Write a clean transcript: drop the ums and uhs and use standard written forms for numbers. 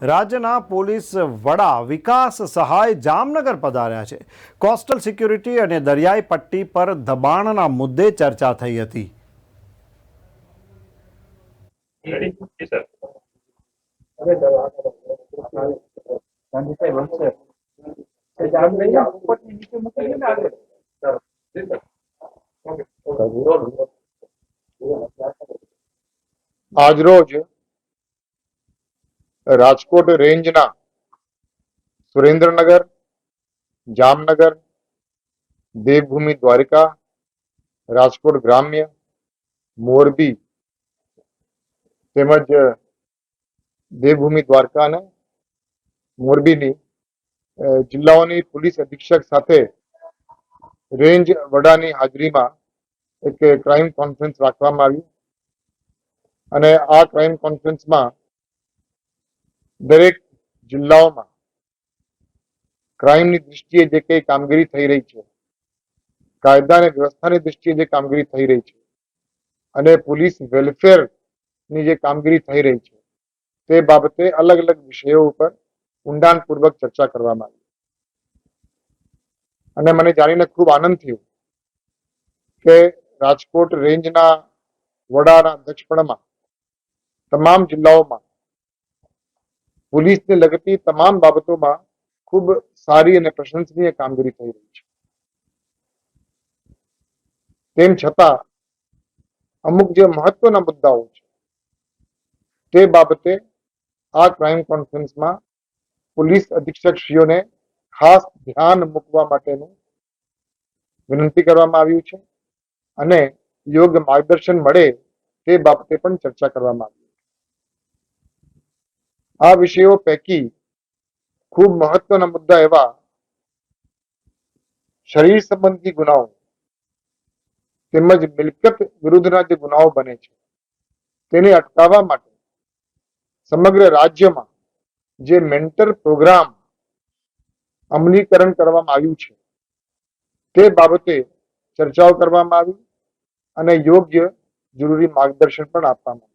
રાજ્યના પોલીસ વડા વિકાસ સહાય જામનગર પધાર્યા છે। કોસ્ટલ સિક્યુરિટી અને દરિયાઈ પટ્ટી પર દબાણના મુદ્દે ચર્ચા થઈ હતી। આજરોજ રાજકોટ રેન્જના સુરેન્દ્રનગર, જામનગર, દેવભૂમિ દ્વારિકા, રાજકોટ ગ્રામ્ય, મોરબી તેમજ દેવભૂમિ દ્વારકા અને મોરબીની જિલ્લાઓની પોલીસ અધિક્ષક સાથે રેન્જ વડાની હાજરીમાં એક ક્રાઇમ કોન્ફરન્સ રાખવામાં આવી અને આ ક્રાઇમ કોન્ફરન્સમાં દરેક જિલ્લાઓમાં ક્રાઇમની દૃષ્ટિએ જે કંઈ કામગીરી થઈ રહી છે, કાયદા અને વ્યવસ્થાની દૃષ્ટિએ જે કામગીરી થઈ રહી છે અને પોલીસ વેલફેરની જે કામગીરી થઈ રહી છે તે બાબતે અલગ અલગ વિષયો ઉપર ઊંડાણપૂર્વક ચર્ચા કરવામાં આવી અને મને જાણીને ખૂબ આનંદ થયો કે રાજકોટ રેન્જના વડાના અધ્યક્ષપણમાં તમામ જિલ્લાઓમાં પોલીસને લગતી તમામ બાબતોમાં ખૂબ સારી અને પ્રશંસનીય કામગીરી થઈ રહી છે। તેમ છતાં અમુક જે મહત્વના મુદ્દાઓ છે તે બાબતે આ ક્રાઇમ કોન્ફરન્સમાં પોલીસ અધિક્ષકશ્રીઓને ખાસ ધ્યાન મૂકવા માટેનું વિનંતી કરવામાં આવ્યું છે અને યોગ્ય માર્ગદર્શન મળે તે બાબતે પણ ચર્ચા કરવામાં આવી। આ વિષયો પૈકી ખૂબ મહત્વના મુદ્દા એવા શરીર સંબંધી ગુનાઓ તેમજ મિલકત વિરુદ્ધના જે ગુનાઓ બને છે તેને અટકાવવા માટે સમગ્ર રાજ્યમાં જે મેન્ટર પ્રોગ્રામ અમલીકરણ કરવામાં આવ્યું છે તે બાબતે ચર્ચાઓ કરવામાં આવી અને યોગ્ય જરૂરી માર્ગદર્શન પણ આપવામાં આવ્યું।